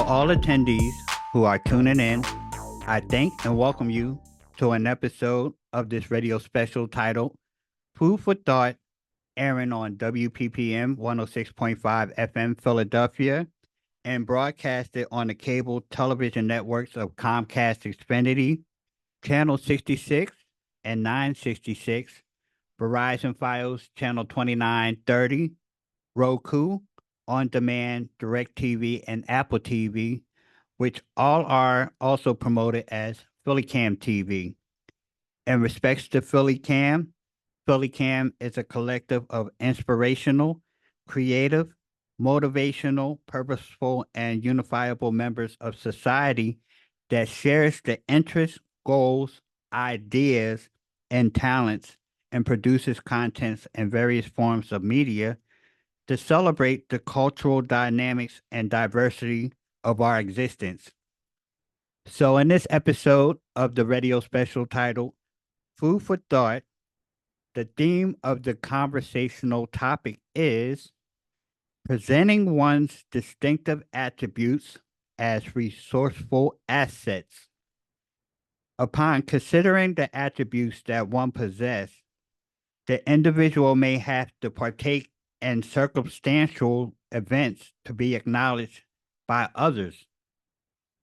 all attendees who are tuning in, I thank and welcome you to an episode of this radio special titled Food for Thought, airing on WPPM 106.5 FM Philadelphia and broadcasted on the cable television networks of Comcast Xfinity, Channel 66 and 966, Verizon Fios Channel 2930, Roku, On Demand, DirecTV, and Apple TV, which all are also promoted as PhillyCam TV. In respects to PhillyCam is a collective of inspirational, creative, motivational, purposeful, and unifiable members of society that shares the interests, goals, ideas, and talents and produces contents in various forms of media to celebrate the cultural dynamics and diversity of our existence. So, in this episode of the radio special titled Food for Thought, the theme of the conversational topic is presenting one's distinctive attributes as resourceful assets. Upon considering the attributes that one possesses, the individual may have to partake in circumstantial events to be acknowledged by others.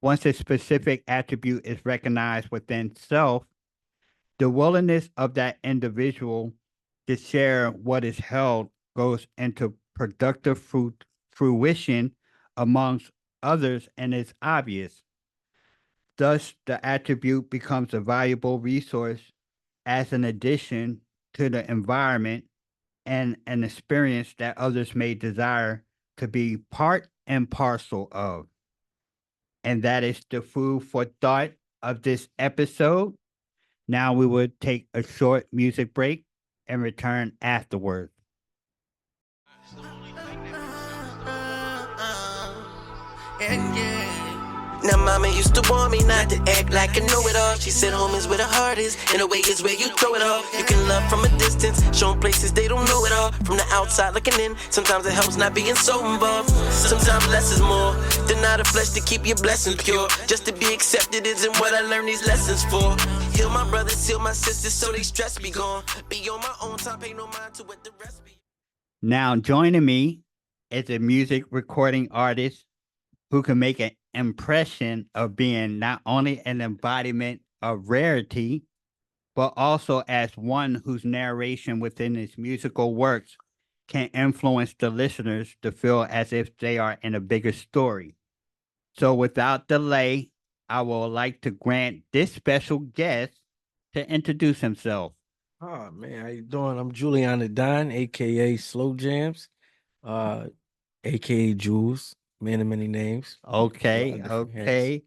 Once a specific attribute is recognized within self, the willingness of that individual to share what is held goes into productive fruition amongst others and is obvious. Thus, the attribute becomes a valuable resource as an addition to the environment and an experience that others may desire to be part and parcel of. And that is the food for thought of this episode. Now we will take a short music break and return afterwards. Now mama used to warn me not to act like I know it all. She said home is where the heart is, and the way is where you throw it all. You can love from a distance, show 'em places they don't know it all. From the outside looking in, sometimes it helps not being so involved. Sometimes less is more, deny the flesh to keep your blessings pure. Just to be accepted isn't what I learned these lessons for. Heal my brothers, heal my sisters, so they stress be gone. Be on my own time, pay no mind to what the rest be. Now joining me is a music recording artist who can make an impression of being not only an embodiment of rarity, but also as one whose narration within his musical works can influence the listeners to feel as if they are in a bigger story. So without delay, I would like to grant this special guest to introduce himself. Oh man, how you doing? I'm Julian the Don, aka Slow Jamz, aka Jules, man of many names. Okay, different hats. okay.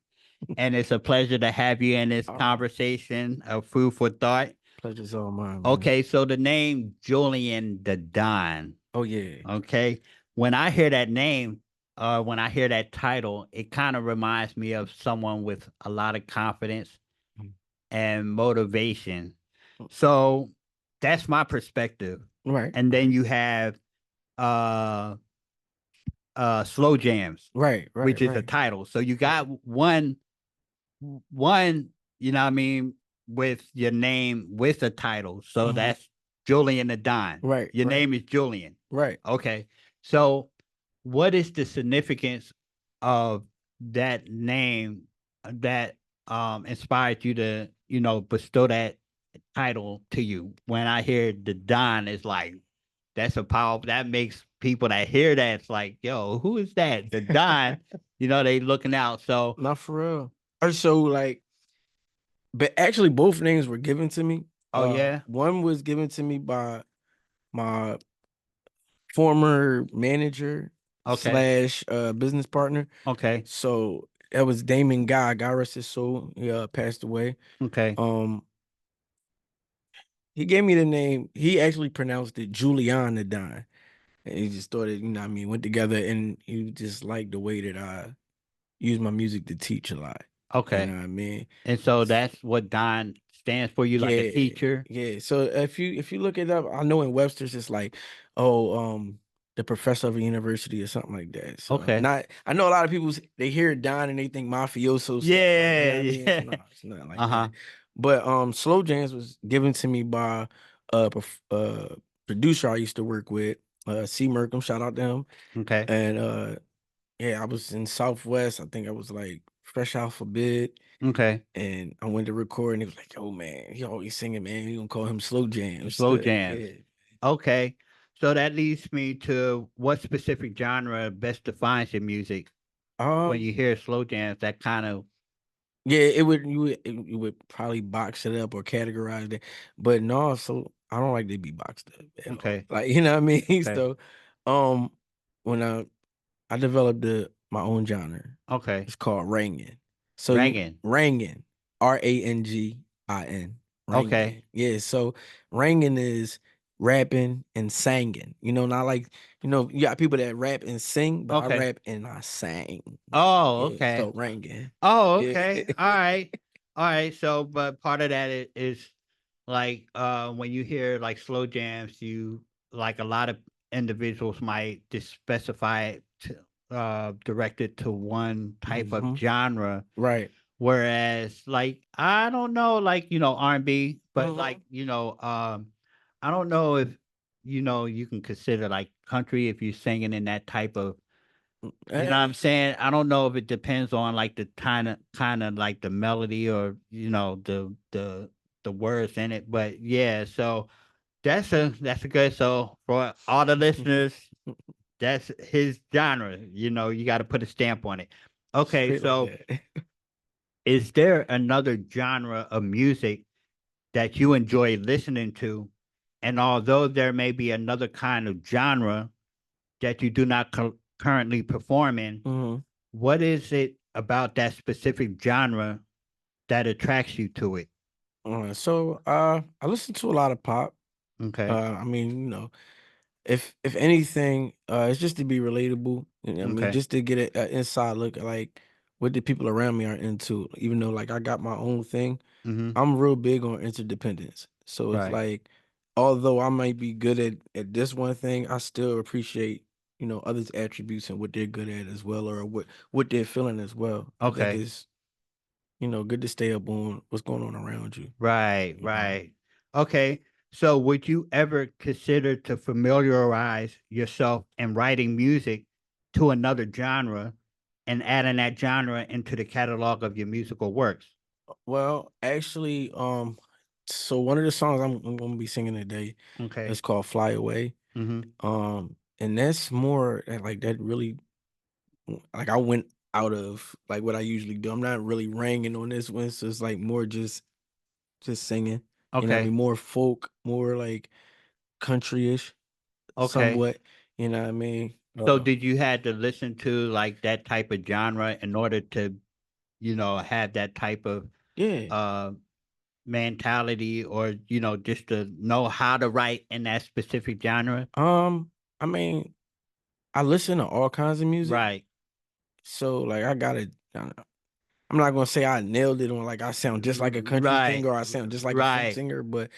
And it's a pleasure to have you in this conversation of food for thought. Pleasure's all mine. Man. Okay, so the name Julian the Don. Oh yeah. Okay. When I hear that name, when I hear that title, it kind of reminds me of someone with a lot of confidence and motivation. So that's my perspective. Right. And then you have Slow Jamz, Right. which is a title. So you got one, you know what I mean, with your name with a title. So that's Julian the Don. Right. Your name is Julian. Right. Okay. So what is the significance of that name that inspired you to, bestow that title to you? When I hear the Don, it's like, that's a powerful, that makes people that hear that, it's like, yo, who is that? The Don, they looking out. So not for real. Or so like, but actually both names were given to me. Oh yeah. One was given to me by my former manager slash business partner. Okay. So that was Damon Guy. God rest his soul. He passed away. Okay. He gave me the name. He actually pronounced it Julian the Don. And he just thought it, went together, and he just liked the way that I use my music to teach a lot. Okay. You know what I mean? And so that's what Don stands for, you, like a teacher? Yeah. So if you look it up, I know in Webster's it's like, the professor of a university or something like that. So Okay. I know a lot of people they hear Don and they think mafioso stuff. Yeah, You know what I mean? yeah. No, it's nothing like Uh-huh. that. But slow jams was given to me by a producer I used to work with, C. Merkham. Shout out to him. Okay. And yeah, I was in Southwest. I think I was like fresh out for bid. Okay. And I went to record and he was like, yo, man, he always singing, man. You gonna call him Slow Jams. Slow jams. Yeah. Okay. So that leads me to what specific genre best defines your music when you hear slow jams, that kind of Yeah, you would probably box it up or categorize it, but no, so I don't like to be boxed up at all. okay. Like, you know what I mean? Okay. So, um, when I developed my own genre, Okay. it's called rangin. So Rangin. rangin, Rangin, Okay. rangin. Yeah, so rangin is rapping and singing. You know, not like you got people that rap and sing, but I Okay. rap and I sing. Oh, Yeah, okay. so rangin. Oh, Yeah. okay. All right. All right. So, but part of that is like when you hear like slow jams, you like a lot of individuals might just specify it to, directed to one type of Mhm. genre. Right. Whereas like I don't know, like, R&B, but like, I don't know if you can consider like country if you're singing in that type of you know what I'm saying? I don't know if it depends on like the kind of like the melody or the words in it, but yeah. So that's a good. So for all the listeners, that's his genre. You got to put a stamp on it. Okay, Straight like so that. is there another genre of music that you enjoy listening to? And although there may be another kind of genre that you do not currently perform in, Mhm. what is it about that specific genre that attracts you to it? I listen to a lot of pop. Okay. I mean, if anything, it's just to be relatable. I mean, Okay. just to get an inside look at like what the people around me are into. Even though like I got my own thing, Mhm. I'm real big on interdependence. So it's Right. like, although I might be good at this one thing, I still appreciate others' attributes and what they're good at as well, or what they're feeling as well. I think Okay. it's good to stay up on what's going on around you. Right. You know. Right. Okay. So would you ever consider to familiarize yourself in writing music to another genre and adding that genre into the catalog of your musical works? Well, actually, so one of the songs I'm gonna be singing today Okay. is called "Fly Away." Mhm. And that's more like that really like I went out of like what I usually do. I'm not really ringing on this one, so it's like more just singing. You know what I Okay. mean? More folk, more like country-ish, Okay. somewhat. You know what I mean? So did you had to listen to like that type of genre in order to have that type of Yeah. uh mentality or just to know how to write in that specific genre? I mean, I listen to all kinds of music, Right. so like I gotta. I'm not gonna say I nailed it on like I sound just like a country Right. singer or I sound just like a folk Right. singer, but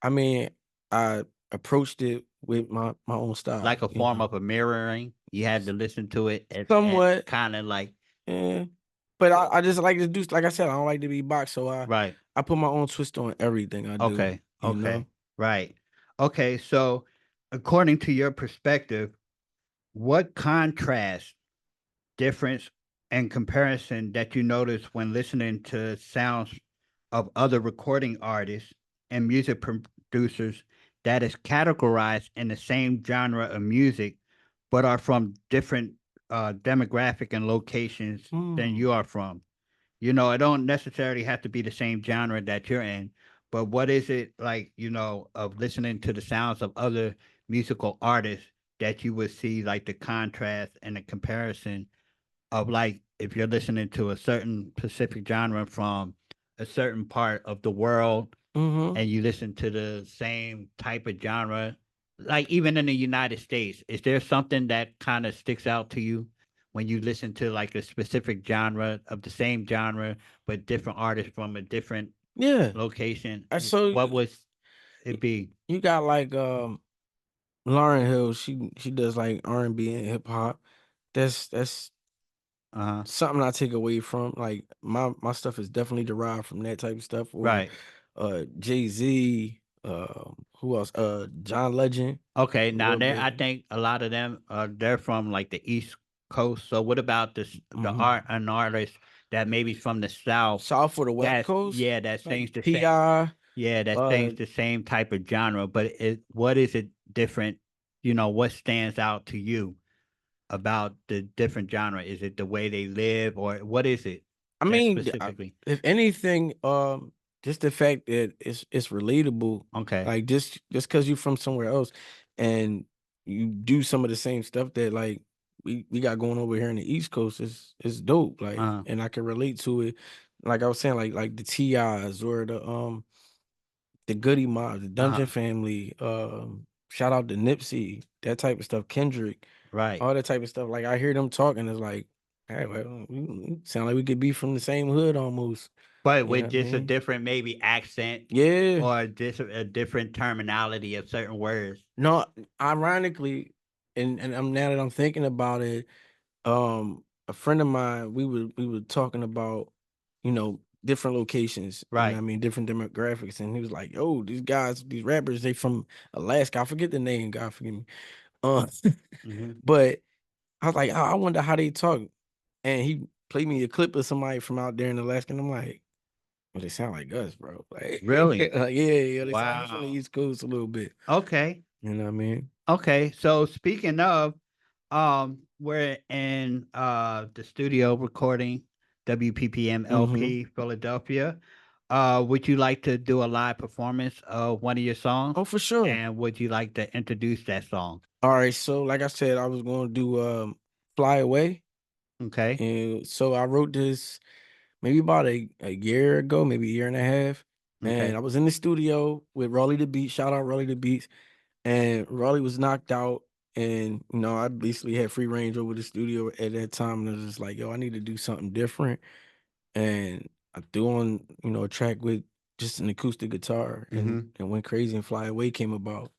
I mean, I approached it with my own Like style, a form of a mirroring. You had to listen to it and somewhat. kind of like Yeah, but I just like to do like I said, I don't like to be boxed, so right. I put my own twist on everything I do. Okay. You know. Okay. Right. Okay. So according to your perspective, what contrast difference and comparison that you notice when listening to sounds of other recording artists and music producers that is categorized in the same genre of music, but are from different demographic and locations than Hmm. you are from? It don't necessarily have to be the same genre that you're in, but what is it like, of listening to the sounds of other musical artists that you would see like the contrast and the comparison of like if you're listening to a certain specific genre from a certain part of the world Mm-hmm. and you listen to the same type of genre, like even in the United States, is there something that kind of sticks out to you when you listen to like a specific genre of the same genre, but different artists from a different Yeah. location? So What was it be? you got like Lauryn Hill, she does like R&B and hip hop. That's something I take away from. Like my stuff is definitely derived from that type of stuff. Or Right. Jay-Z, who else? John Legend, Okay. a Now little they, I bit. think a lot of them, they're from like the East Coast. So what about the Mhm. art an artist that maybe from the South? South or the West That's Coast, yeah, that like sings the same. T.I. Yeah, that Uh, sings the same type of genre. But what is it different? What stands out to you about the different genre? Is it the way they live, or what is it I that mean, specifically? if anything, just the fact that it's relatable. Okay. Like just because you're from somewhere else and you do some of the same stuff that like we got going over here in the East Coast is dope. Like, Uh-huh. and I can relate to it. Like I was saying, like the T.I.s or the Goody Mob, the Dungeon Uh-huh. Family, shout out to Nipsey, that type of stuff, Kendrick, Right. all that type of stuff. Like I hear them talking, it's like, hey, well, we sound like we could be from the same hood almost. But You know with what I just a mean? different maybe accent Yeah. or just a different terminology of certain words. No, ironically, and I'm now that I'm thinking about it, a friend of mine, we were talking about, different locations, Right. I mean, different demographics, and he was like, "Yo, these guys, these rappers, they from Alaska. I forget the name, God forgive me." Uh, Hmm. but I was like, I wonder how they talk. And he played me a clip of somebody from out there in Alaska, and I'm like, well, they sound like us, bro. Like, Really? yeah, they sound like us from the Wow. East Coast a little bit. Okay. You know what I mean? Okay. So speaking of, we're in the studio recording Mm-hmm. WPPM-LP Philadelphia. Would you like to do a live performance of one of your songs? Oh, for sure. And would you like to introduce that song? All right, so like I said, I was going to do "Fly Away," Okay. and so I wrote this maybe about a year ago, maybe a year and a half, and Okay. I was in the studio with Raleigh the Beats. Shout out Raleigh the Beats, and Raleigh was knocked out, and I basically had free range over the studio at that time, and I was just like, yo, I need to do something different, and I threw on a track with just an acoustic guitar, and Mm-hmm. went crazy, and "Fly Away" came about.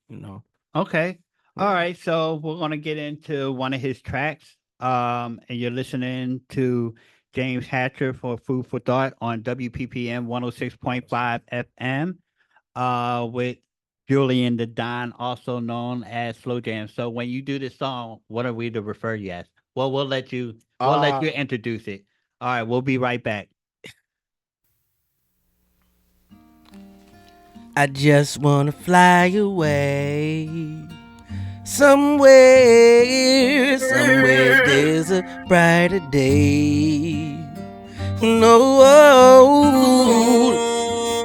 Okay. All Yeah. right. So we're gonna get into one of his tracks. And you're listening to James Hatcher for Food for Thought on WPPM 106.5 FM. With Julian the Don, also known as Slow Jam. So when you do this song, what are we to refer you as? Well, we'll let you Uh introduce it. All right, we'll be right back. I just wanna fly away. Somewhere there's a brighter day. No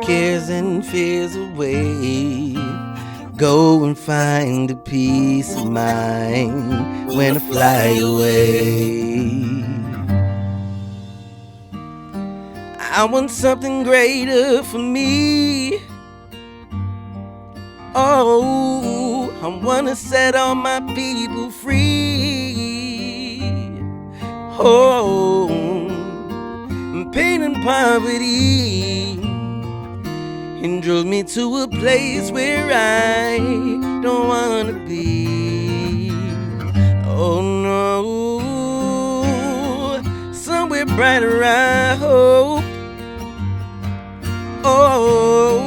cares and fears away. Go and find a peace of mind when I fly away. I want something greater for me. Oh, I wanna set all my people free. Oh, pain and poverty and drove me to a place where I don't wanna be. Oh no, somewhere brighter I hope. Oh,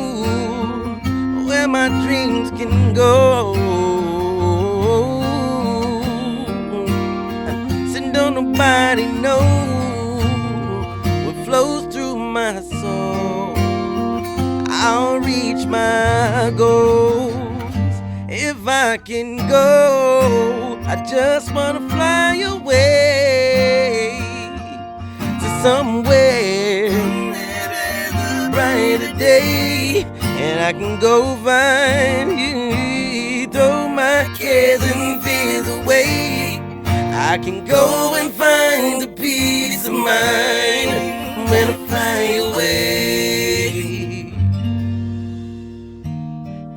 where my dreams can go. So don't nobody know what flows through my soul. I'll reach my goals if I can go. I just wanna fly away to somewhere brighter day, and I can go find you. Throw my cares and fears away. I can go and find the peace of mind when I fly away.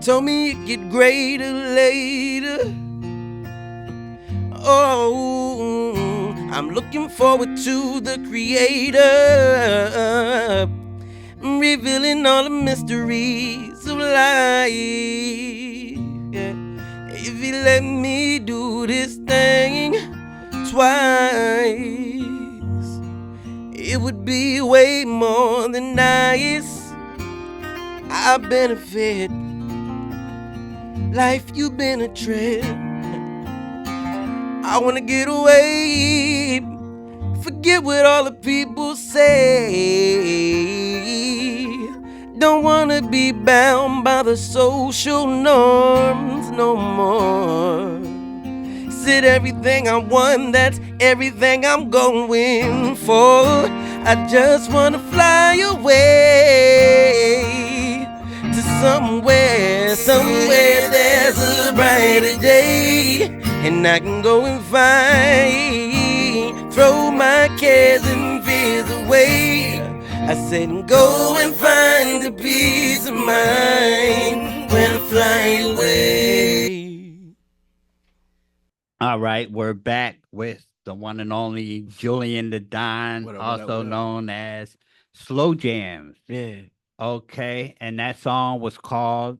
Told me it'd get greater later. Oh, I'm looking forward to the Creator revealing all the mysteries of life. Yeah. If he let be way more than nice. I benefit. Life, you been a trip. I wanna get away. Forget what all the people say. Don't wanna be bound by the social norms no more. Said everything I want, that's everything I'm going for. I just wanna fly away to somewhere there's a brighter day, and I can go and find, throw my cares and fears away. I said go and find the peace of mind when I fly away. All right, we're back with the one and only Julian the Don, What up, also what up? known as Slow Jamz. Yeah, Okay, and that song was called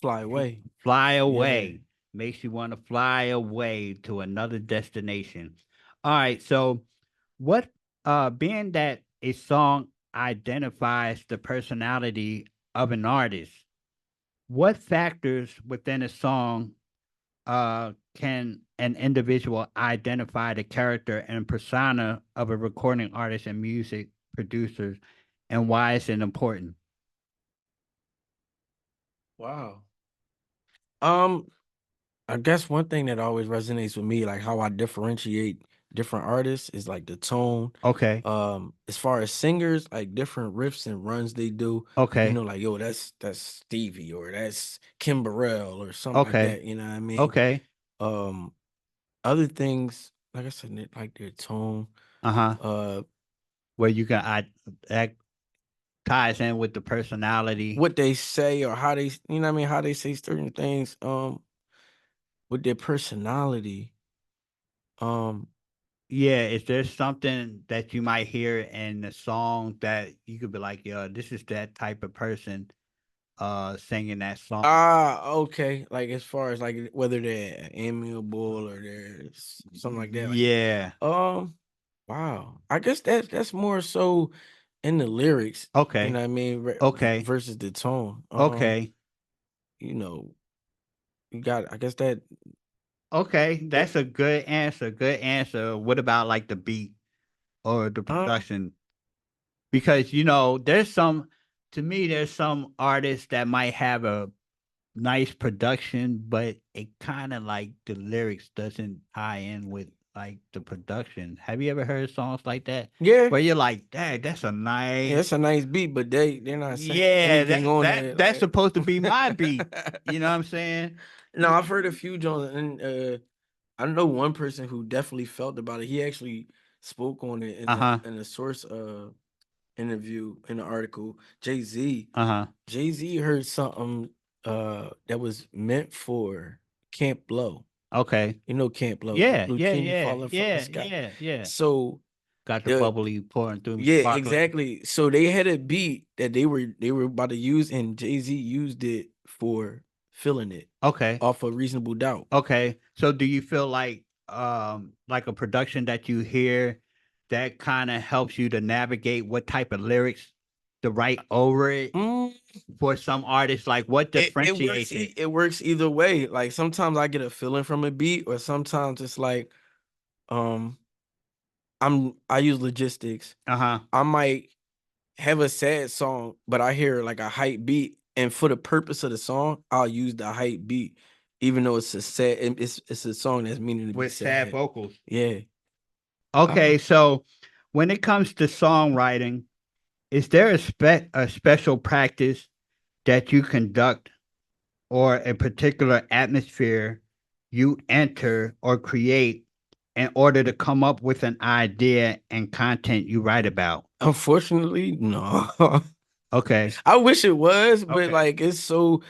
fly away. Fly Away. Makes you want to fly away to another destination. All right, so what being that a song identifies the personality of an artist, what factors within a song can an individual identify the character and persona of a recording artist and music producers, and why is it important? Wow. I guess one thing that always resonates with me, like how I differentiate different artists, is like the tone. Okay. As far as singers, like different riffs and runs they do, Okay. like yo, that's Stevie or that's Kim Burrell or something like Okay. that. You know what I mean? Okay. Um, Other things, like I said, like their tone. Uh-huh. Where you can that ties in with the personality. What they say or how they, you know what I mean, how they say certain things. With their personality. Yeah, is there something that you might hear in the song that you could be like, "Yo, this is that type of person singing that song?" Okay. Like as far as like whether they're amiable or they're something like that. Like, Yeah. wow. I guess that's more so in the lyrics. You Okay. know what I mean? Okay. Versus the tone. Okay. You know, you got. I guess that. Okay. That's a good answer. Good answer. What about like the beat or the production? Because there's some to me there's some artists that might have a nice production, but it kind of like the lyrics doesn't tie in with like the production. Have you ever heard songs like that? Yeah. Where you're like, "Dang, that's a Yeah, nice." it's a nice beat, but they're not saying Yeah, anything on it. that's supposed to be my beat. You know what I'm saying? No, I've heard a few Jones, and I know one person who definitely felt about it. He actually spoke on it Uh-huh. in a source interview in the article. Jay-Z. Uh-huh. Jay-Z heard something that was meant for Camp Blow. Okay. You know Camp Blow. Yeah, yeah, Leukemia yeah, falling from the yeah, sky. yeah, yeah. So Got the bubbly pouring through me. yeah, Sparkling. exactly. So they had a beat that they were about to use, and Jay-Z used it for Feeling It Okay. off of Reasonable Doubt. Okay. So do you feel like a production that you hear that kind of helps you to navigate what type of lyrics to write over it for some artists? Like what differentiates it? It works either way. Like sometimes I get a feeling from a beat, or sometimes it's like I use logistics. Uh-huh. I might have a sad song, but I hear like a hype beat, and for the purpose of the song, I'll use the hype beat, even though it's a sad. It's a song that's meaning to be With sad vocals. Yeah. Okay, so when it comes to songwriting, is there a special practice that you conduct or a particular atmosphere you enter or create in order to come up with an idea and content you write about? Unfortunately, no. Okay. I wish it was, but Okay. like it's so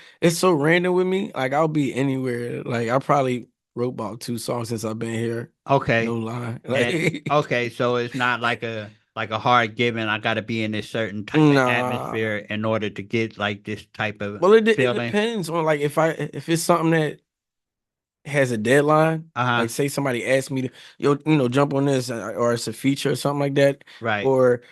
random with me. Like I'll be anywhere. Like I probably wrote about 2 songs since I've been here. Okay. No lie. And, okay, so it's not like a hard given. I got to be in this certain type of atmosphere in order to get like this type of Well, it feeling. depends on like if it's something that has a deadline. Uh-huh. Like say somebody asked me to jump on this, or it's a feature or something like that. Right. Or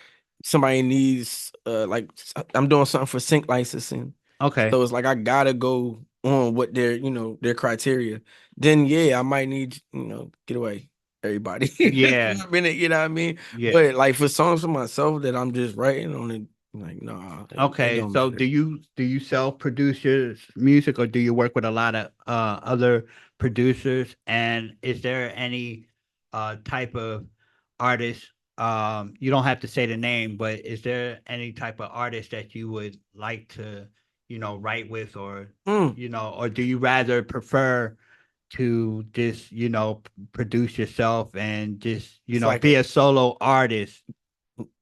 somebody needs like I'm doing something for sync licensing. Okay. So it's like I gotta go on what their, you know, their criteria. Then yeah, I might need, you know, get away everybody. Yeah. For a minute, you know what I mean? Yeah. But like for songs for myself that I'm just writing on it, like nah. It Okay. don't So matter. do you self-produce your music, or do you work with a lot of other producers? And is there any type of artist, you don't have to say the name, but is there any type of artist that you would like to, write with, or Mm, or do you rather prefer to just, produce yourself and just, it's like be a solo artist?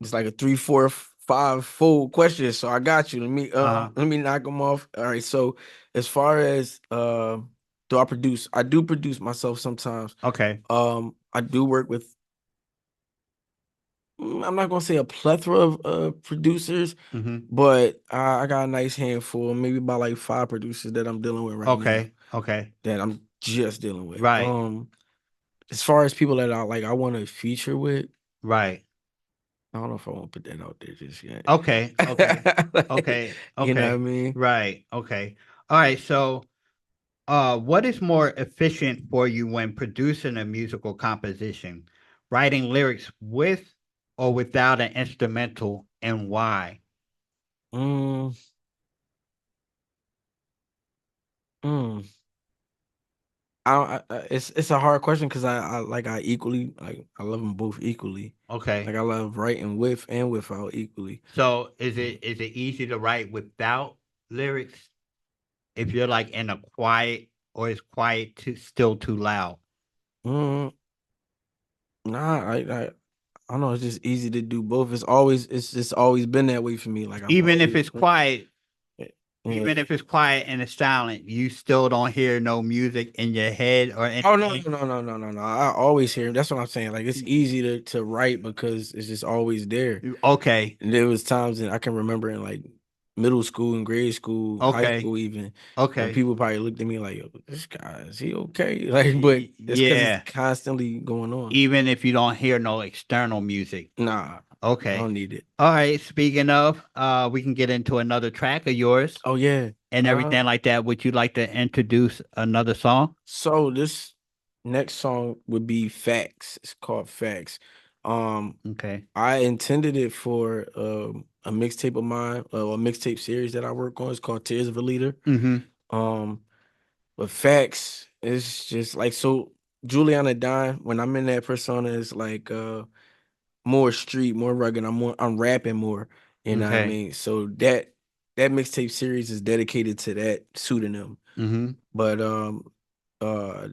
it's like a 3, 4, 5 fold question. So I got you. Uh-huh. Let me knock them off. All right. So as far as do I produce? I do produce myself sometimes. Okay. I do work with, I'm not gonna say a plethora of producers, Mm-hmm. but I got a nice handful, maybe about like 5 producers that I'm dealing with right now. Okay. Okay. That I'm just dealing with. Right. As far as people that I want to feature with, Right. I don't know if I want to put that out there just yet. Okay. Okay. Like, Okay. You know what I Okay. mean? Right. Okay. All right. So, what is more efficient for you when producing a musical composition? Writing lyrics with or without an instrumental, and why? Mm, mm. It's a hard question because I equally, like, I love them both equally. Okay. Like I love writing with and without equally. So, is it easy to write without lyrics if you're like in a quiet, or is quiet still too loud? Mm, nah, I don't know. It's just easy to do both. It's just always been that way for me. Like I've Even if always, it's quiet, yeah. even if it's quiet and it's silent, you still don't hear no music in your head or Oh no, anything? no. I always hear him. That's what I'm saying. Like it's easy to write because it's just always there. Okay. And there was times that I can remember in like middle school and grade school, high Okay. school even, when Okay. people probably looked at me like, "Yo, this guy, is he okay?" Like, but it's because Yeah. it's constantly going on. Even if you don't hear no external music. Nah, I Okay. don't need it. All right. Speaking of, we can get into another track of yours Oh yeah, and everything like that. Would you like to introduce another song? So this next song would be Facts. It's called Facts. Okay. I intended it for a mixtape of mine, a mixtape series that I work on. It's called Tears of a Leader. Mm-hmm. But Facts is just like, so Julian Dine, when I'm in that persona, is like more street, more rugged. I'm rapping more. You know what I Okay. mean? So that mixtape series is dedicated to that pseudonym. Mm-hmm. But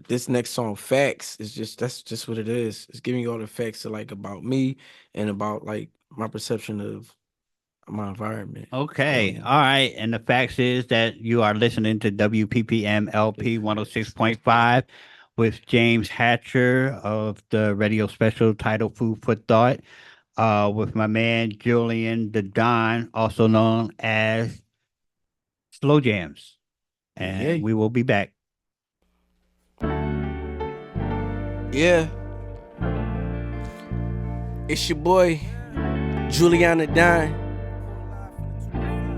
this next song, Facts, is just, that's just what it is. It's giving you all the facts to, like, about me and about like my perception of my environment. Okay. All right. And the facts is that you are listening to WPPM-LP 106.5 with James Hatcher of the radio special titled Food for Thought, with my man Julian the Don, also known as Slow Jamz. And Yeah. we will be back. Yeah. It's your boy, Julian the Don.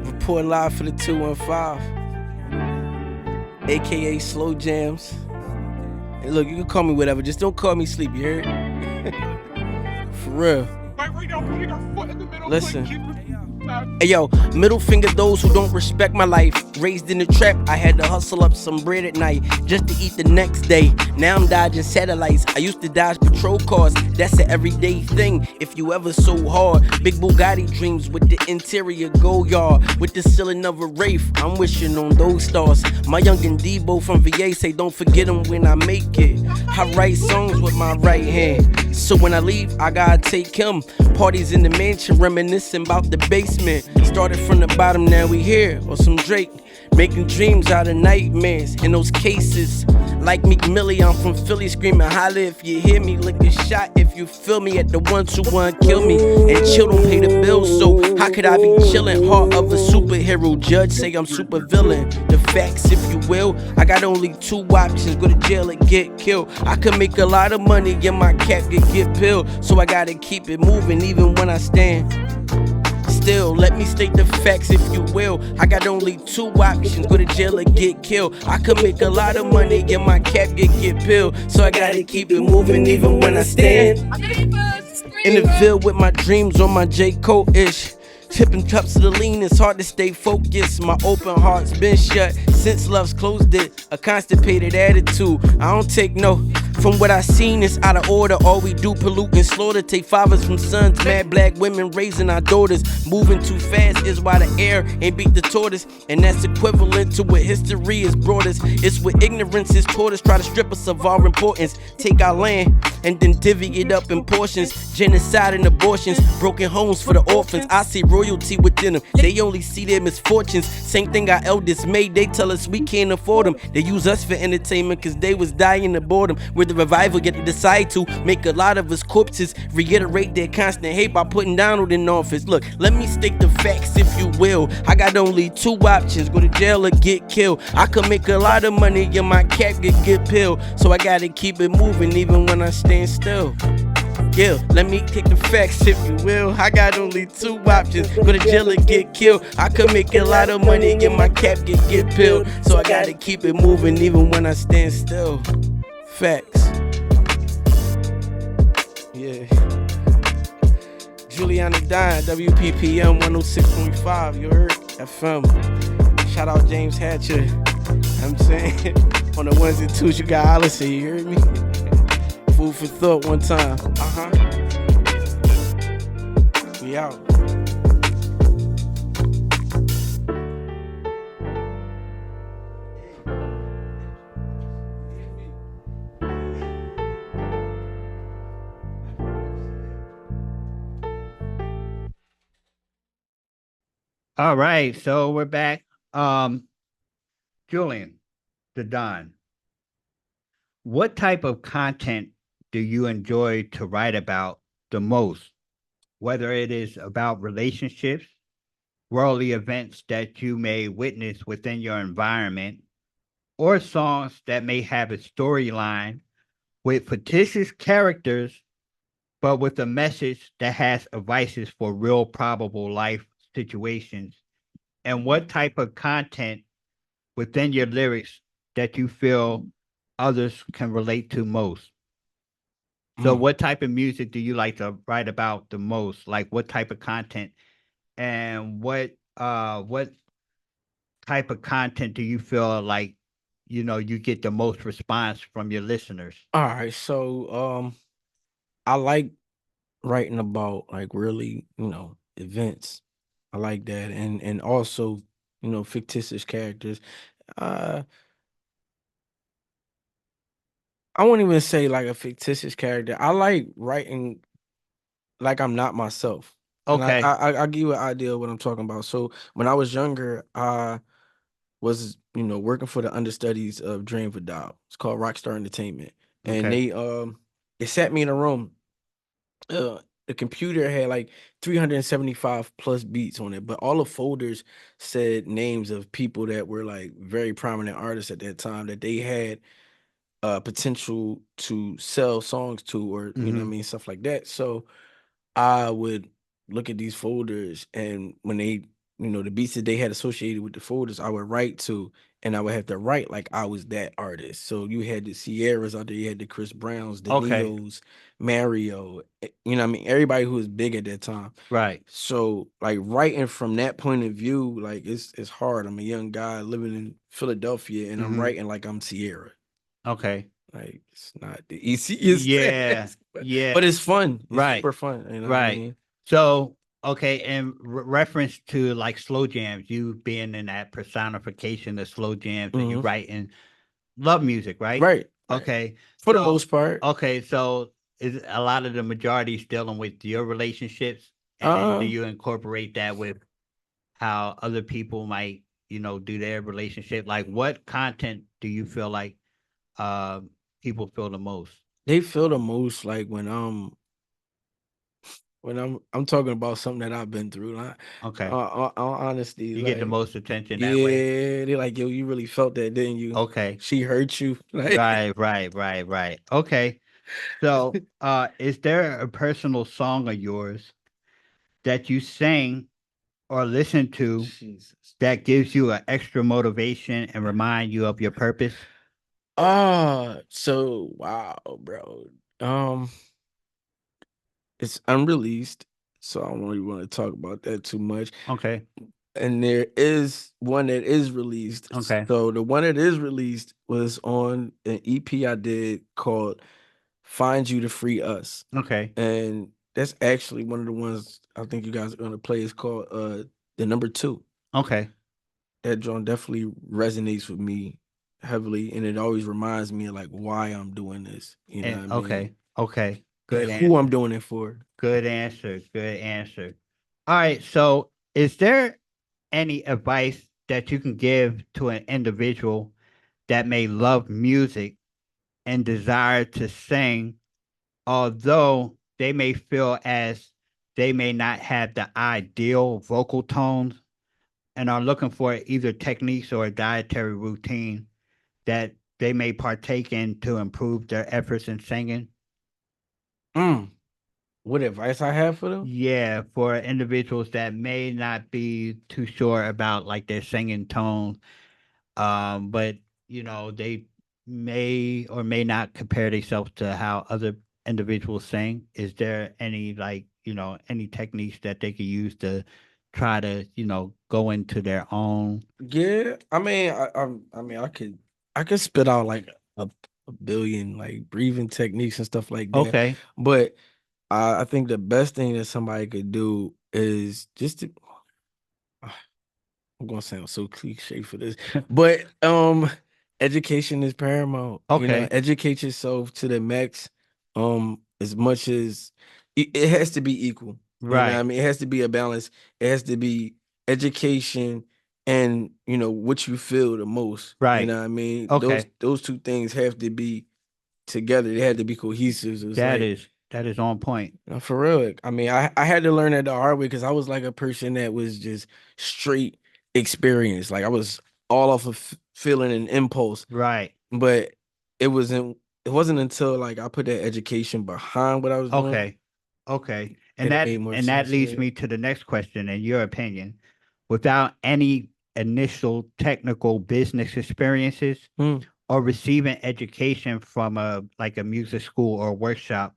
Reporting live for the 215, aka Slow Jamz. And look, you can call me whatever, just don't call me sleep, you heard? For real. Listen. Hey yo, middle finger those who don't respect my life. Raised in the trap, I had to hustle up some bread at night just to eat the next day. Now I'm dodging satellites. I used to dodge patrol cars. That's an everyday thing. If you ever so hard, big Bugatti dreams with the interior go yard, with the ceiling of a Wraith. I'm wishing on those stars. My youngin' Debo from VA say don't forget him when I make it. I write songs with my right hand, so when I leave, I gotta take him. Parties in the mansion, reminiscing about the basement. Started from the bottom, now we here. Or some Drake, making dreams out of nightmares. In those cases, like Meek Millie, I'm from Philly, screaming holla if you hear me. Lick a shot if you feel me at the ones who want to kill me. And chill don't pay the bills, so how could I be chillin'? Heart of a superhero, judge say I'm super villain. The facts, if you will, I got only 2 options: go to jail or get killed. I could make a lot of money and my cap could get peeled, so I gotta keep it moving even when I stand. still. Let me state the facts if you will. I got only two options, go to jail or get killed. I could make a lot of money and my cap get peeled. So I gotta keep it moving even when I stand in the Ville with my dreams on my J. Cole-ish. Tipping cups of the lean, it's hard to stay focused. My open heart's been shut since love's closed it. A constipated attitude, I don't take no. From what I seen, it's out of order. All we do pollute and slaughter. Take fathers from sons, mad black women raising our daughters. Moving too fast is why the air ain't beat the tortoise. And that's equivalent to what history has brought us. It's what ignorance is taught us. Try to strip us of our importance. Take our land and then divvy it up in portions. Genocide and abortions, broken homes for the orphans. I see royalty within them, they only see their misfortunes. Same thing our elders made, they tell us we can't afford them. They use us for entertainment cause they was dying of boredom. We're the revival, yet they decide to make a lot of us corpses reiterate their constant hate by putting Donald in office. Look, let me state the facts if you will. I got only two options, go to jail or get killed. I could make a lot of money and my cap get peeled. So I gotta keep it moving even when I stand still. Yeah, let me take the facts if you will. I got only two options, go to jail or get killed. I could make a lot of money and my cap get peeled. So I gotta keep it moving even when I stand still. Facts. Yeah. Julian dying, WPPM 106.5, you heard? FM. Shout out James Hatcher. I'm saying, on the ones and twos, you got Alice, you heard me? Food for thought one time. We out. All right, so we're back. Julian, the Don, what type of content do you enjoy to write about the most? Whether it is about relationships, worldly events that you may witness within your environment, or songs that may have a storyline with fictitious characters, but with a message that has advices for real probable life situations, and what type of content within your lyrics that you feel others can relate to most. So what type of music do you like to write about the most? Like what type of content, and what type of content do you feel like you get the most response from your listeners? All right, so I like writing about like really, events. I like that, and also, fictitious characters. Uh, I won't even say like a fictitious character. I like writing like I'm not myself. And Okay. I'll give you an idea of what I'm talking about. So when I was younger, I was, working for the understudies of Dream Vidal. It's called Rockstar Entertainment. And Okay. they sat me in a room. The computer had like 375 plus beats on it, but all the folders said names of people that were like very prominent artists at that time that they had potential to sell songs to, or you know what I mean, stuff like that. So I would look at these folders, and when they, the beats that they had associated with the folders, I would write to, and I would have to write like I was that artist. So you had the Sierras out there, you had the Chris Browns, the Okay. Neos, Mario, you know what I mean? Everybody who was big at that time. Right. So like writing from that point of view, like it's hard. I'm a young guy living in Philadelphia, and I'm writing like I'm Sierra. Okay. Like it's not the easiest Yeah. task, Yeah. but it's fun. It's Right. super fun. You know what I Right. mean? So, okay, in reference to like slow jams, you being in that personification of slow jams, and you writing love music, right? Right. Okay. For the So, most part. okay, so is a lot of the majorities dealing with your relationships, and do you incorporate that with how other people might, do their relationship? Like, what content do you feel like people feel the most? They feel the most like when I'm talking about something that I've been through. Like, Okay. honesty, You get the like, most attention that way. yeah, they're like, yo, you really felt that, didn't you? Okay. She hurt you. Like, Right. Okay. So, is there a personal song of yours that you sang or listen to Jesus. that gives you an extra motivation and remind you of your purpose? So wow, bro. Um, it's unreleased, so I don't really want to talk about that too much. Okay. And there is one that is released. Okay. So the one that is released was on an EP I did called "Find You to Free Us," Okay. and that's actually one of the ones I think you guys are gonna play. It's called "The Number Two." Okay. That joint definitely resonates with me heavily, and it always reminds me of like why I'm doing this. You know And what I mean? okay. Okay. And Good who I'm answer. doing it for. Good answer. Good answer. All right. So, is there any advice that you can give to an individual that may love music and desire to sing, although they may feel as they may not have the ideal vocal tones and are looking for either techniques or a dietary routine that they may partake in to improve their efforts in singing? Mm. What advice I have for them? Yeah, for individuals that may not be too sure about like their singing tone, but they may or may not compare themselves to how other individuals sing. Is there any like any techniques that they could use to try to go into their own? Yeah, I mean, I mean, I could spit out like a billion like breathing techniques and stuff like that, Okay, but I think the best thing that somebody could do is just to. I'm gonna sound so cliche for this, but education is paramount. You know, okay, educate yourself to the max. As much as it has to be equal. You know, what I right, mean, it has to be a balance. It has to be education and what you feel the most. You right, know, what I mean, okay. those two things have to be together. They had to be cohesive. It's That like is that is on point. for real. I mean, I had to learn that the hard way because I was like a person that was just straight experience. Like I was all off of feeling and impulse. Right. But it wasn't it wasn't until like I put that education behind what I was doing Okay. Okay. And that it that made more and that sense. leads me to the next question, in your opinion. Without any initial technical business experiences Hmm. or receiving education from a music school or workshop,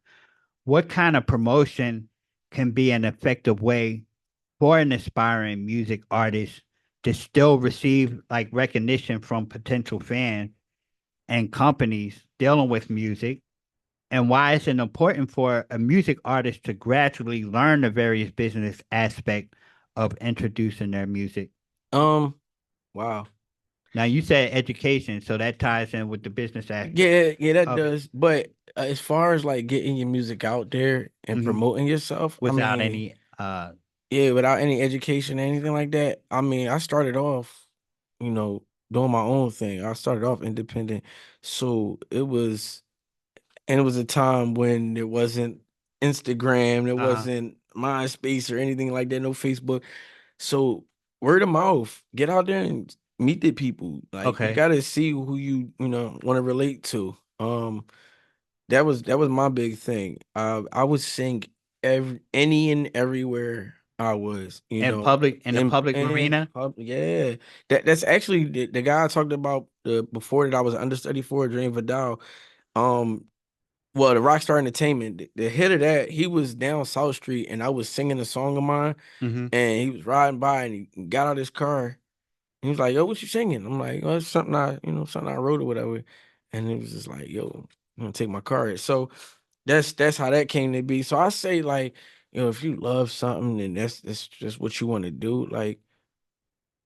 what kind of promotion can be an effective way for an aspiring music artist to still receive like recognition from potential fans and companies dealing with music? And why is it important for a music artist to gradually learn the various business aspect of introducing their music? Um wow. Now you said education, so that ties in with the business aspect Yeah, that of it. does. But as far as like getting your music out there and Mhm. promoting yourself, I Without mean, any yeah, without any education or anything like that. I mean, I started off, you know, doing my own thing. I started off independent. So it was a time when there wasn't Instagram, there uh wasn't MySpace or anything like that, no Facebook. So word of mouth, get out there and meet the people. Like you okay. gotta see who you want to relate to. That was my big thing. I would sing any and everywhere I was, In the public arena? yeah. That's actually the guy I talked about before that I was understudy for, Dream Vidal. Um, well, the Rockstar Entertainment, the hit of that, he was down South Street and I was singing a song of mine, Mhm. and he was riding by and he got out his car. He was like, "Yo, what you singing?" I'm like, "Oh, it's something something I wrote or whatever." And it was just like, "Yo, I'm gonna take my car." So that's how that came to be. So I say like, if you love something and that's just what you want to do, like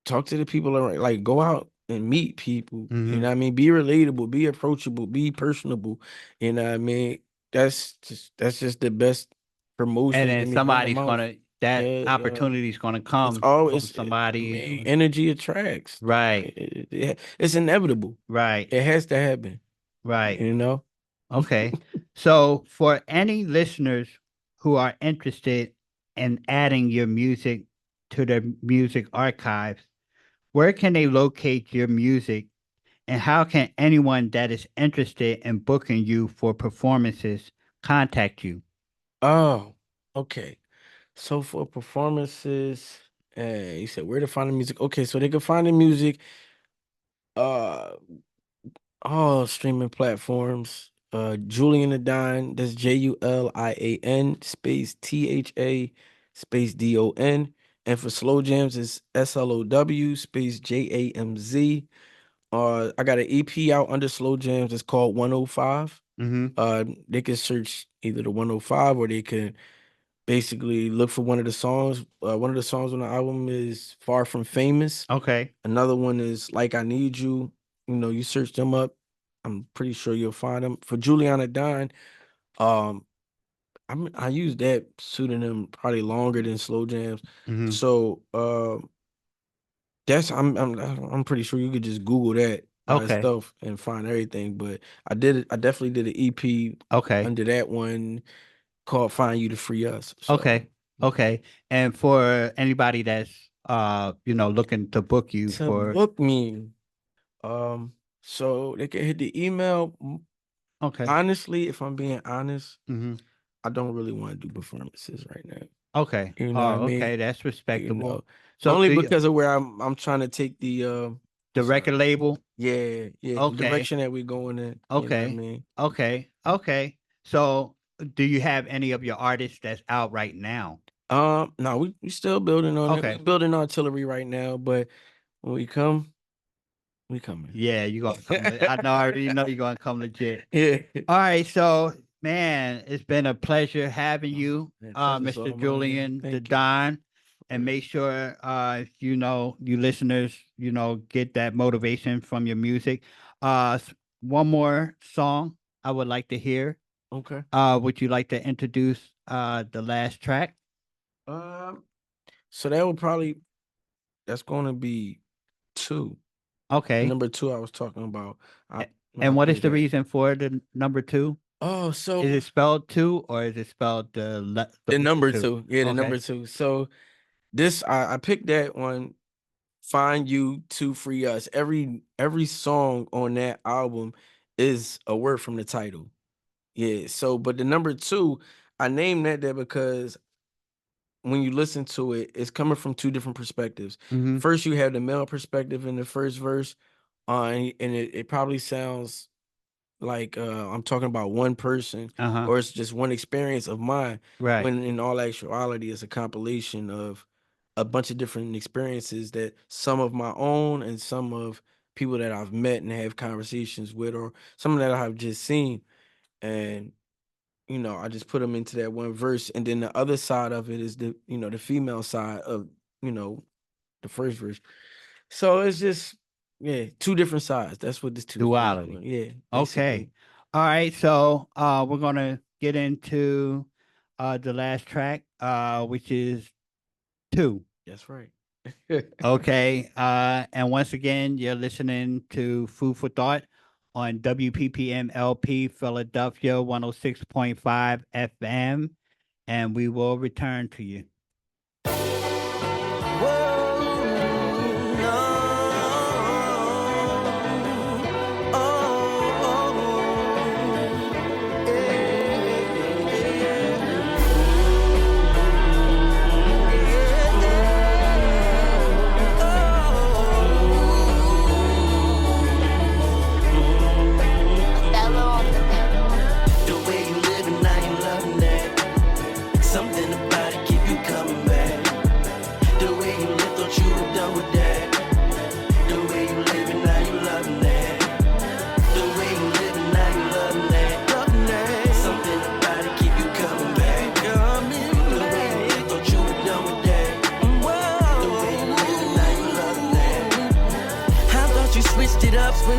talk to the people around, like go out and meet people. You know Mhm. what I mean? Be relatable, be approachable, be personable. You know what I mean? That's just the best And promotion. then I mean, word of somebody's mouth. gonna that Yeah, yeah. opportunity is gonna It's come from always I somebody mean, who. energy attracts. Right. It's inevitable. Right. It has to happen. Right. You know? Okay. So, for any listeners who are interested in adding your music to their music archives, where can they locate your music, and how can anyone that is interested in booking you for performances contact you? Oh, okay. So for performances And he said, where to find the music? Okay, so they can find the music all streaming platforms. Julian the Don, that's Julian space THA space DON. And for Slow Jams, it's SLOW space JAMZ. I got an EP out under Slow Jams. It's called 105. They can search either the 105 or they can basically look for one of the songs. One of the songs on the album is Far From Famous. Okay. Another one is Like I Need You. You know, you search them up, I'm pretty sure you'll find them. For Juliana Dine, I use that pseudonym probably longer than Slow Jams. So that's I'm pretty sure you could just Google that stuff and find everything. But I definitely did an EP under that one called Find You to Free Us. So. Okay. And for anybody that's looking to book you book me. So they can hit the email. Okay. Honestly, if I'm being honest, I don't really want to do performances right now. Okay. You know what I mean? Okay, that's respectable. You know, so only because of where I'm trying to take the record label. Yeah. The direction that we're going in. Okay. You know what I mean? Okay. So do you have any of your artists that's out right now? No, we still building on it. Okay. We're building artillery right now, but when we come, we coming. Yeah, you're gonna come. I already know you're gonna come legit. Yeah. All right, so man, it's been a pleasure having you, pleasure's all Mr. mine, Julian man. the Thank you. Don. And make sure you listeners, get that motivation from your music. One more song I would like to hear. Okay. Would you like to introduce the last track? So that's gonna be 2. Okay. Number 2 I was talking about. And what is the reason for the number 2? Oh, so is it spelled 2 or is it spelled the number 2? Yeah, the number 2. So this I picked that one, Find You to Free Us. Every song on that album is a word from the title. Yeah. So, but the number 2, I named that because when you listen to it, it's coming from 2 different perspectives. First, you have the male perspective in the first verse, and it probably sounds like I'm talking about one person, or it's just one experience of mine. Right. When in all actuality, it's a compilation of a bunch of different experiences, that some of my own and some of people that I've met and have conversations with, or some that I've just seen. And I just put them into that one verse, and then the other side of it is the female side of the first verse. So it's just 2 different sides. That's what this 2 duality. Yeah. Okay. Basically. All right. So we're gonna get into the last track, which is 2. That's right. Okay. And once again, you're listening to Food for Thought on WPPM-LP Philadelphia 106.5 FM, and we will return to you.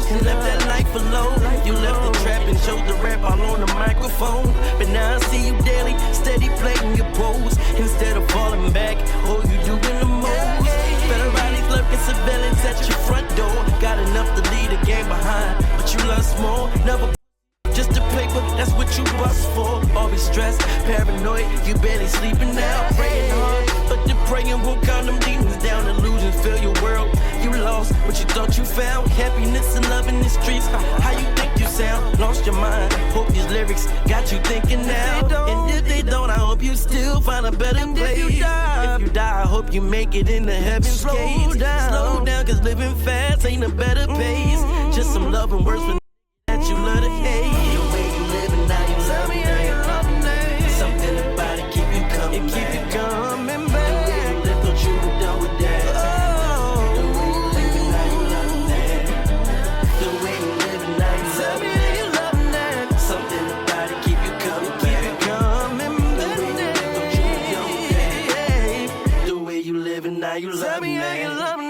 And left that life alone. You left the trap and chose the rap all on the microphone. But now I see you daily, steady playing your pose. Instead of falling back, all you doing the most. Better rallies lurking surveillance at your front door. Got enough to leave the game behind, but you love small. Never just the paper, that's what you bust for. Always stressed, paranoid, you barely sleeping now. Praying hard, but the praying won't calm them demons down. Illusions fill your world, you lost. what you thought you found. Happiness and love in the streets. How you think you sound? Lost your mind. Hope these lyrics got you thinking now. And if they don't, I hope you still find a better place. If you die, I hope you make it into heaven's gates. Slow down, cause living fast ain't a better pace. Just some love and words for that you love to hate. The way you living now, you love me, how you love me. Something about it keep you coming back. Keep you coming back. The way you live, thought you were done with that. The way you living now, you loving that. The way you living now, you love me, how you loving that. Something about it keep you coming back. Keep you coming back. The way you live, thought you were done with that. The way you living now, you loving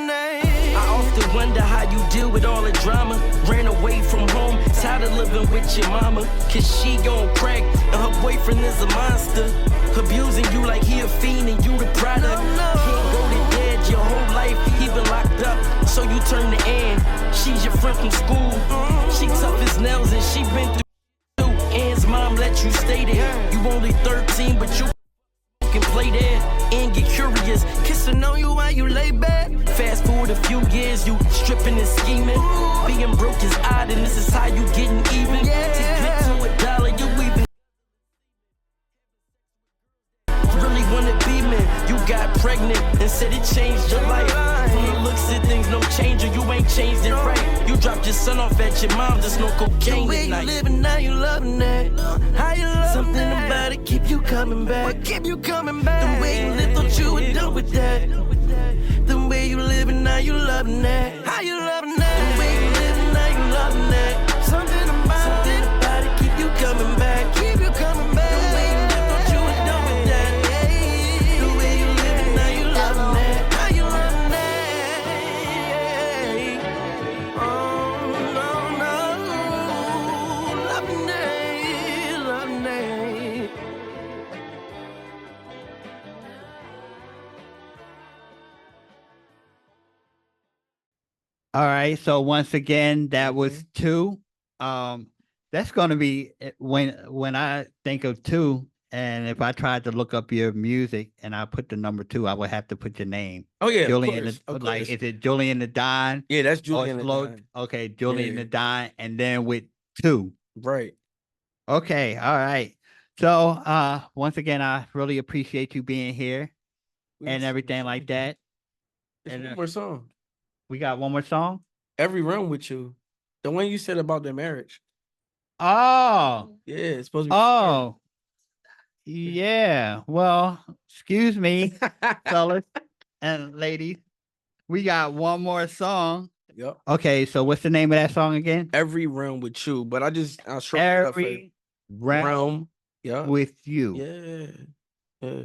that. I often wonder how you deal with all the drama. Ran away from home, tired of living with your mama. Cause she gon' crack, and her boyfriend is a monster. Abusing you like he a fiend and you the product. Can't go to dead your whole life, he been locked up. So you turn to Ann, she's your friend from school. She tough as nails and she been through. Ann's mom let you stay there. You only 13, but you can play there and get curious. Kissing on you while you lay back. Fast forward a few years, you stripping and scheming. Being broke is odd, and this is how you getting even. To get to $1, you even really wanna be man. You got pregnant and said it changed your life. From the looks of things, no changer, you ain't changed it right. You dropped your son off at your mom, just no cocaine. The way you living now, you loving that. How you loving something that? About it keep you coming back. Keep you coming back. The way you live, thought you were done with that. The way you living now, you loving that. How you loving that? The way you living now, you loving that. Something about it keep you coming back. Keep you coming back. The way you live, thought you were done with that. The way you living now, you loving that. How you loving that? Oh no, loving that, loving that. All right. So once again, that was 2. That's going to be when I think of 2, and if I tried to look up your music and I put the number 2, I would have to put your name. Oh yeah, Julian, of course. like, is it Julian the Don? Yeah, that's Julian. Okay, Julian Yeah. the Don, and then with 2. Right. Okay, all right. So once again, I really appreciate you being here and everything like that. There's And one more song. we got one more song. Every Round with You. The one you said about the marriage. Oh, Yeah, it's supposed to be. oh, yeah. Well, excuse me, fellas and ladies. We got one more song. Yep. Okay, so what's the name of that song again? Every Round with You. But I'll short it up for Every round Realm. Yeah. with you. Yeah. Yeah.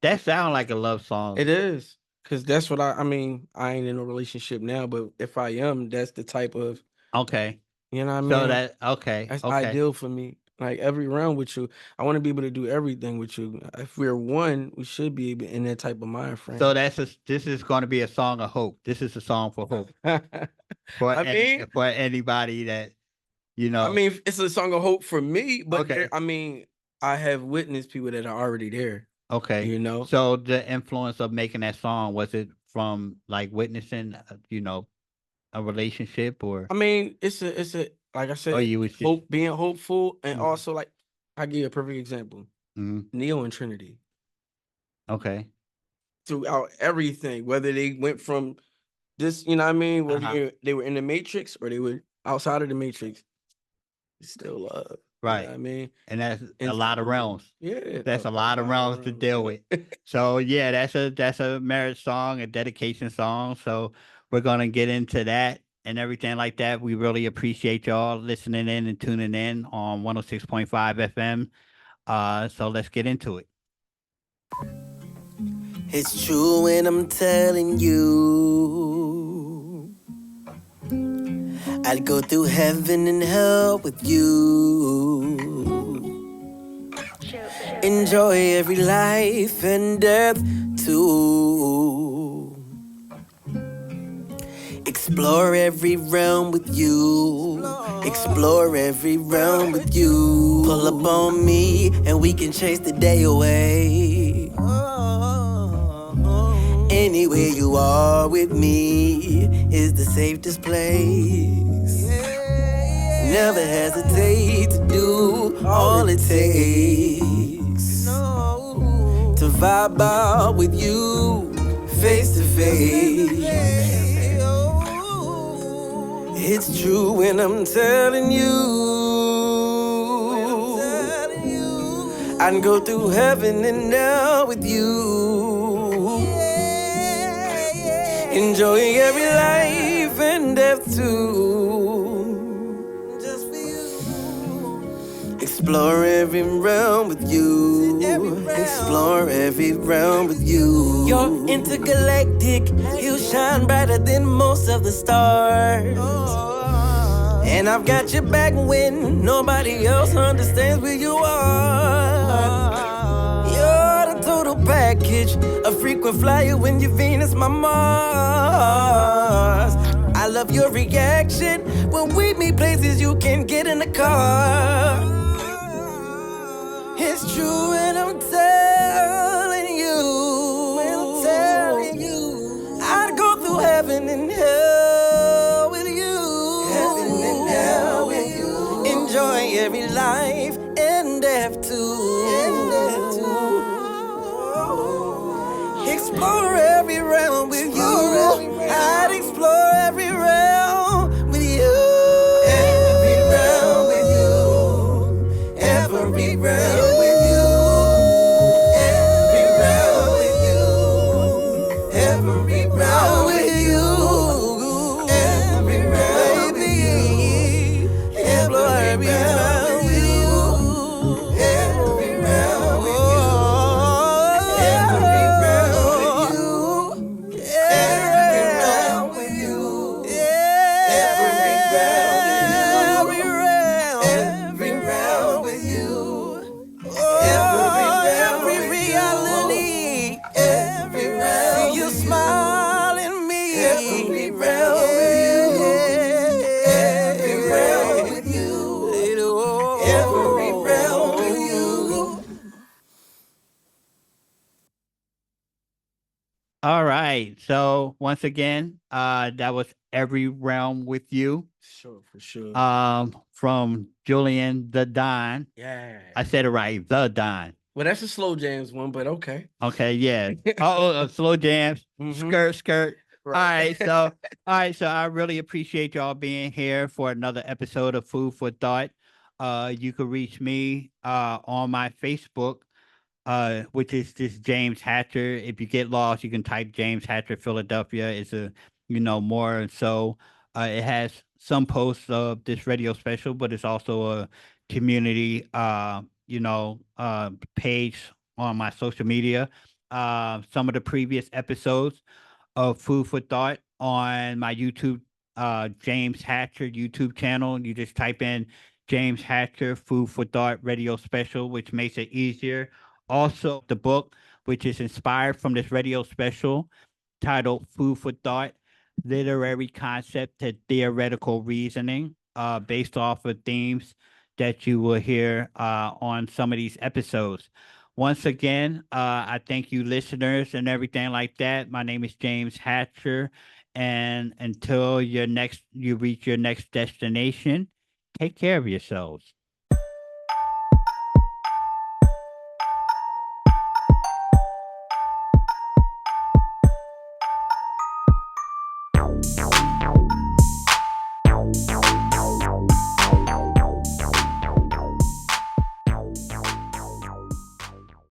That sounds like a love song. It is. Cause that's what I mean, I ain't in a relationship now, but if I am, that's the type of, Okay. you know what I mean? So that's okay. That's Okay. ideal for me. Like every round with you, I want to be able to do everything with you. If we're one, we should be able in that type of mind frame. So this is going to be a song of hope. This is a song for hope for for anybody that I mean, it's a song of hope for me, but Okay. I mean, I have witnessed people that are already there. Okay. You know? So the influence of making that song, was it from like witnessing, a relationship, or? I mean, it's a like I said, Or you was just, hope, being hopeful, and Mhm. also like I give you a perfect example. Mhm. Neo and Trinity. Okay. Throughout everything, whether they went from this, you know what I mean, whether Uh-huh. they were in the Matrix or they were outside of the Matrix, it's still love. You know Right. what I mean? And that's a And lot of realms. yeah, That's a lot of realms to deal with. So yeah, that's a marriage song, a dedication song. So we're gonna get into that and everything like that. We really appreciate y'all listening in and tuning in on 106.5 FM. So let's get into it. It's true when I'm telling you, I'd go through heaven and hell with you. Enjoy every life and death too. Explore every realm with you. Explore every realm with you. Pull up on me and we can chase the day away. Anywhere you are with me is the safest place. Never hesitate to do all it takes to vibe out with you face to face. It's true when I'm telling you, I'd go through heaven and hell with you. Enjoy every life and death too. Just for you. Explore every realm with you. Explore every realm with you. You're intergalactic. You shine brighter than most of the stars. And I've got your back when nobody else understands where you are. You're the total package, a frequent flyer when you're Venus, my Mars. I love your reaction when we meet places you can get in the car. It's true and I'm telling you, I'd go through heaven and hell with you. Heaven and hell with you. Enjoy every life and death too. Explore every realm with you. I'd explore every realm with you. Every realm with you. Every realm with you. Every realm with you. Every realm with you. Every realm with you. Explore every realm with you. Every realm with you. Every realm with you. Every realm with you. Every realm with you. Every reality. Every realm. See you smile at me. Every realm with you. Every realm with you. Every realm with you. All right. So once again, that was Every Realm with You. Sure, for sure. From Julian the Don. Yeah. I said it right, the Don. Well, that's a slow jams one, but okay. Okay, yeah. Slow jams, Mhm. skirt. Right. All right, so I really appreciate y'all being here for another episode of Food for Thought. You can reach me on my Facebook, which is just James Hatcher. If you get lost, you can type James Hatcher Philadelphia. It's more. So it has some posts of this radio special, but it's also a community, page on my social media. Some of the previous episodes of Food for Thought on my YouTube, James Hatcher YouTube channel. You just type in James Hatcher Food for Thought Radio Special, which makes it easier. Also, the book, which is inspired from this radio special titled Food for Thought, Literary Concept to Theoretical Reasoning, based off of themes that you will hear on some of these episodes. Once again, I thank you, listeners, and everything like that. My name is James Hatcher, and until you reach your next destination, take care of yourselves.